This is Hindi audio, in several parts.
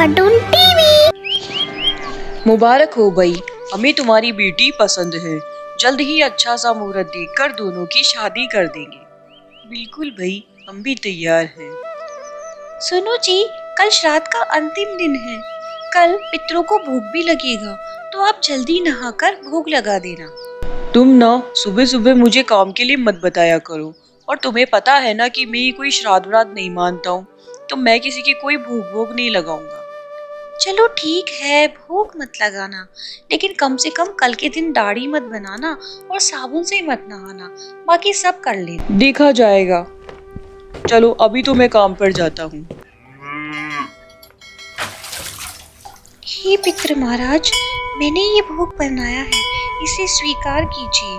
Cartoon TV. मुबारक हो भाई, हमें तुम्हारी बेटी पसंद है। जल्द ही अच्छा सा मुहूर्त देखकर दोनों की शादी कर देंगे। बिल्कुल भाई, हम भी तैयार हैं। सुनो जी, कल श्राद्ध का अंतिम दिन है। कल पितरों को भोग भी लगेगा, तो आप जल्दी नहाकर भोग लगा देना। तुम ना सुबह सुबह मुझे काम के लिए मत बताया करो। और तुम्हें पता है ना कि मैं कोई श्राद्ध व्राद्ध नहीं मानता हूँ, तो मैं किसी के कोई भोग वोग नहीं लगाऊंगा। चलो ठीक है, भोग मत लगाना, लेकिन कम से कम कल के दिन दाढ़ी मत बनाना और साबुन से मत नहाना। बाकी सब कर लेना। देखा जाएगा। चलो अभी तो मैं काम पर जाता हूँ। हे पितृ महाराज, मैंने ये भोग बनाया है, इसे स्वीकार कीजिए।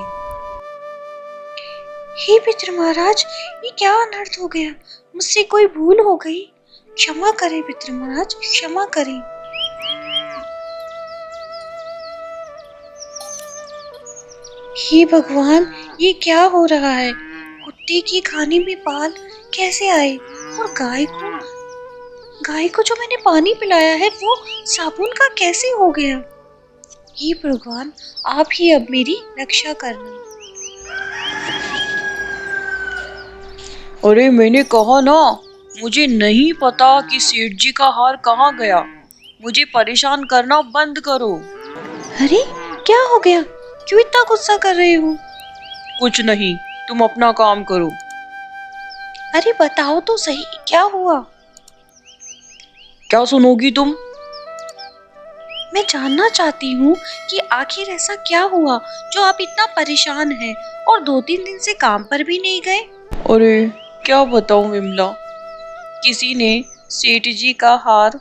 हे पितृ महाराज, ये क्या अनर्थ हो गया? मुझसे कोई भूल हो गई, क्षमा करें पितृ महाराज, क्षमा करें। हे भगवान, ये क्या हो रहा है? कुत्ते की खाने में बाल कैसे आए? और गाय को जो मैंने पानी पिलाया है वो साबुन का कैसे हो गया? हे भगवान, आप ही अब मेरी रक्षा करना। अरे मैंने कहा ना, मुझे नहीं पता कि सेठ जी का हार कहाँ गया। मुझे परेशान करना बंद करो। अरे क्या हो गया? क्यों इतना गुस्सा कर रहे हो? कुछ नहीं, तुम अपना काम करो। अरे बताओ तो सही, क्या हुआ? क्या सुनोगी तुम? मैं जानना चाहती हूँ कि आखिर ऐसा क्या हुआ जो आप इतना परेशान हैं और 2-3 दिन से काम पर भी नहीं गए? अरे क्या बताऊं विमला, किसी ने सेठ जी का हार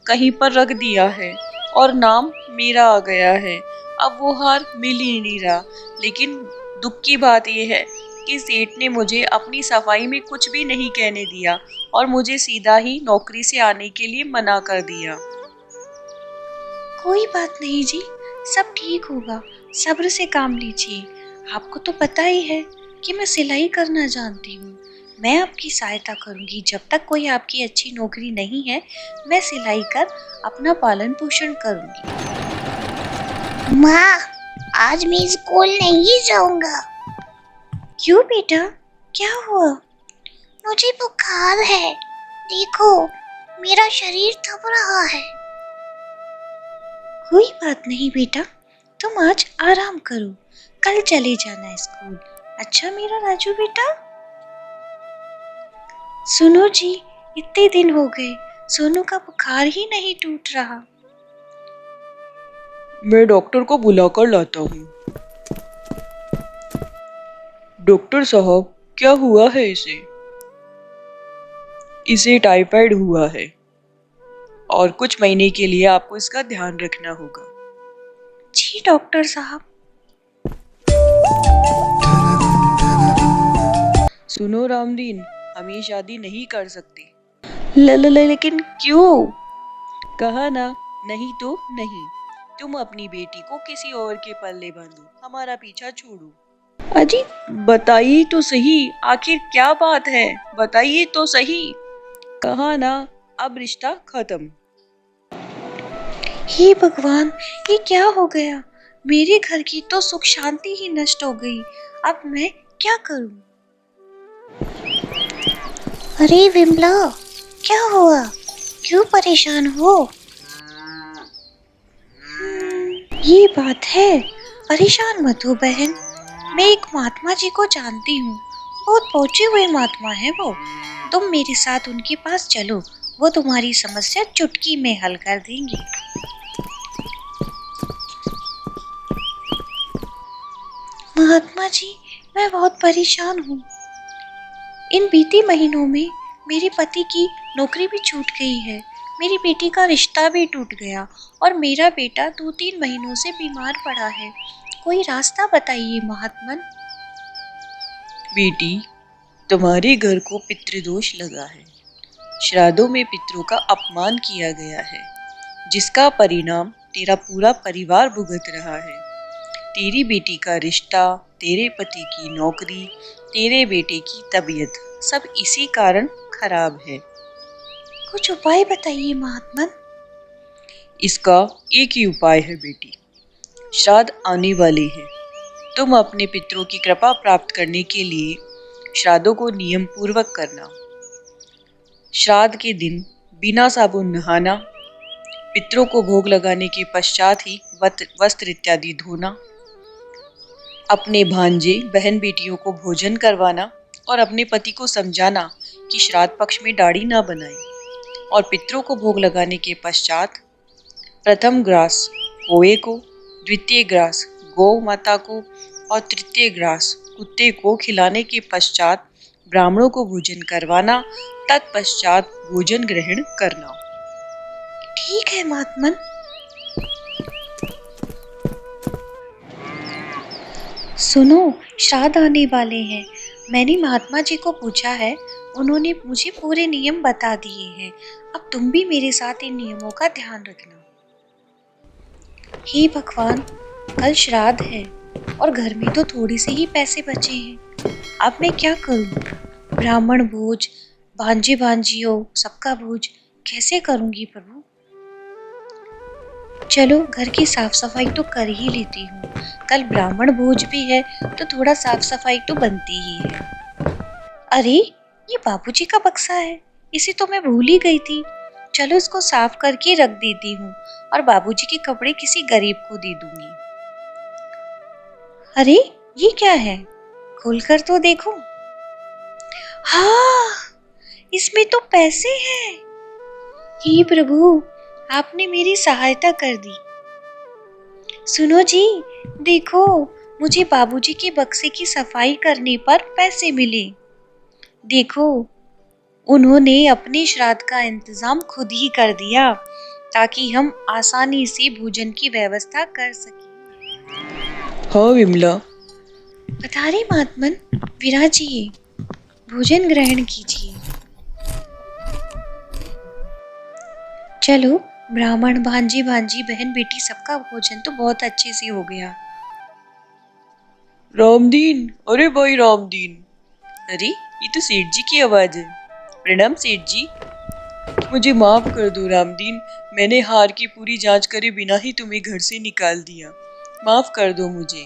कहीं पर रख दिया है और नाम मेरा आ गया है। अब वो हार मिल ही नहीं रहा। लेकिन दुख की बात यह है कि सेठ ने मुझे अपनी सफाई में कुछ भी नहीं कहने दिया और मुझे सीधा ही नौकरी से आने के लिए मना कर दिया। कोई बात नहीं जी, सब ठीक होगा, सब्र से काम लीजिए। आपको तो पता ही है कि मैं सिलाई करना जानती हूँ। मैं आपकी सहायता करूंगी। जब तक कोई आपकी अच्छी नौकरी नहीं है, मैं सिलाई कर अपना पालन पोषण करूंगी। माँ, आज मैं स्कूल नहीं जाऊंगा। क्यों बेटा, क्या हुआ? मुझे बुखार है। देखो, मेरा शरीर थक रहा है। कोई बात नहीं बेटा, तुम आज आराम करो, कल चले जाना स्कूल। अच्छा मेरा राजू बेटा। सुनो जी, इतने दिन हो गए, सोनू का बुखार ही नहीं टूट रहा। मैं डॉक्टर को बुलाकर लाता हूँ। डॉक्टर साहब, क्या हुआ है इसे? इसे टाइफाइड हुआ है और कुछ महीने के लिए आपको इसका ध्यान रखना होगा। जी डॉक्टर साहब। सुनो रामदीन, हम ये शादी नहीं कर सकते। लेकिन क्यों? कहा ना, नहीं तो नहीं। तुम अपनी बेटी को किसी और के पल्ले बांधो, हमारा पीछा छोड़ो। अजी बताइए तो सही, आखिर क्या बात है? बताइए तो सही। कहा ना, अब रिश्ता खत्म। हे भगवान, ये क्या हो गया? मेरे घर की तो सुख शांति ही नष्ट हो गई। अब मैं क्या करूं? अरे विमला, क्या हुआ? क्यों परेशान हो? ये बात है। परेशान मत हो बहन, मैं एक महात्मा जी को जानती हूँ। बहुत पहुंचे हुए महात्मा है वो। तुम मेरे साथ उनके पास चलो, वो तुम्हारी समस्या चुटकी में हल कर देंगे। महात्मा जी, मैं बहुत परेशान हूँ। इन बीते महीनों में मेरे पति की नौकरी भी छूट गई है, मेरी बेटी का रिश्ता भी टूट गया और मेरा बेटा 2-3 महीनों से बीमार पड़ा है। कोई रास्ता बताइए महात्मन। बेटी, तुम्हारे घर को पितृदोष लगा है। श्राद्धों में पितरों का अपमान किया गया है, जिसका परिणाम तेरा पूरा परिवार भुगत रहा है। तेरी बेटी का रिश्ता, तेरे पति की नौकरी, तेरे बेटे की तबीयत, सब इसी कारण खराब है। कुछ उपाय बताइए महात्मन। इसका एक ही उपाय है बेटी, श्राद्ध आने वाले हैं। तुम अपने पितरों की कृपा प्राप्त करने के लिए श्राद्धों को नियम पूर्वक करना। श्राद्ध के दिन बिना साबुन नहाना, पितरों को भोग लगाने के पश्चात ही वस्त्र इत्यादि धोना, अपने भांजे बहन बेटियों को भोजन करवाना और अपने पति को समझाना कि श्राद्ध पक्ष में दाढ़ी ना बनाए। और पितरों को भोग लगाने के पश्चात प्रथम ग्रास कौए को, द्वितीय ग्रास गौ माता को और तृतीय ग्रास कुत्ते को खिलाने के पश्चात ब्राह्मणों को भोजन करवाना, तत्पश्चात भोजन ग्रहण करना। ठीक है महात्मन। सुनो, श्राद्ध आने वाले हैं। मैंने महात्मा जी को पूछा है, उन्होंने मुझे पूरे नियम बता दिए हैं। अब तुम भी मेरे साथ इन नियमों का ध्यान रखना। हे भगवान, कल श्राद्ध है और घर में तो थोड़े से ही पैसे बचे हैं। अब मैं क्या करूं? ब्राह्मण भोज, भांजे भांजियों सबका भोज कैसे करूंगी प्रभु? चलो घर की साफ सफाई तो कर ही लेती हूँ। कल ब्राह्मण भोज भी है तो थोड़ा साफ सफाई तो बनती ही है। अरे, ये बाबूजी का बक्सा है, इसे तो मैं भूल ही गई थी। चलो इसको साफ करके रख देती हूँ और बाबूजी के कपड़े किसी गरीब को दे दूंगी। अरे, ये क्या है? खोलकर तो देखो। हाँ, इसमें तो पैसे हैं। हे प्रभु, आपने मेरी सहायता कर दी। सुनो जी, देखो, मुझे बाबूजी के बक्से की सफाई करने पर पैसे मिले। देखो, उन्होंने अपने श्राद्ध का इंतजाम खुद ही कर दिया ताकि हम आसानी से भोजन की व्यवस्था कर सकें। हाँ विमला। पधारे महात्मन, विराजिए, भोजन ग्रहण कीजिए। चलो, ब्राह्मण भांजी भांजी बहन बेटी सबका भोजन तो बहुत अच्छे से हो गया। रामदीन, अरे भाई रामदीन। अरे, ये तो सेठ जी की आवाज है। प्रणाम सेठ जी। मुझे माफ कर दो रामदीन, मैंने हार की पूरी जांच करे बिना ही तुम्हें घर से निकाल दिया। माफ कर दो मुझे।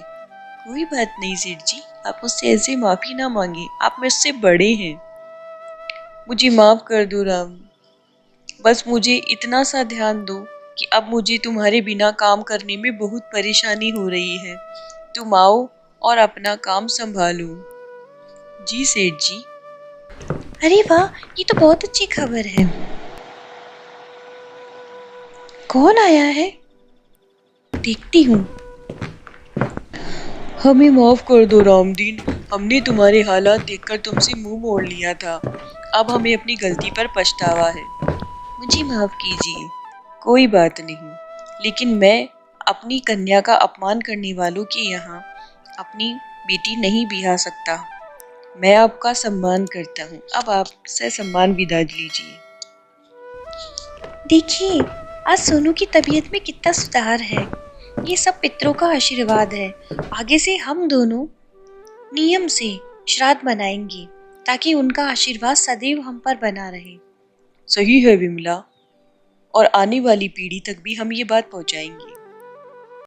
कोई बात नहीं सेठ जी, आप मुझसे ऐसे माफी ना मांगे, आप मुझसे बड़े हैं। मुझे माफ कर दो राम। बस मुझे इतना सा ध्यान दो कि अब मुझे तुम्हारे बिना काम करने में बहुत परेशानी हो रही है। तुम आओ और अपना काम संभालो। जी सेठ जी। अरे वाह, ये तो बहुत अच्छी खबर है। कौन आया है? देखती हूँ। हमें माफ कर दो रामदीन, हमने तुम्हारे हालात देखकर तुमसे मुंह मोड़ लिया था। अब हमें अपनी गलती पर पछतावा है। मुझे माफ कीजिए। कोई बात नहीं, लेकिन मैं अपनी कन्या का अपमान करने वालों के यहाँ अपनी बेटी नहीं बिहा सकता। मैं आपका सम्मान करता हूँ। अब आपसे सम्मान विदा लीजिए। देखिए, आज सोनू की तबीयत में कितना सुधार है। ये सब पितरों का आशीर्वाद है। आगे से हम दोनों नियम से श्राद्ध मनाएंगे ताकि उनका आशीर्वाद सदैव हम पर बना रहे। सही है विमला, और आने वाली पीढ़ी तक भी हम ये बात पहुंचाएंगे।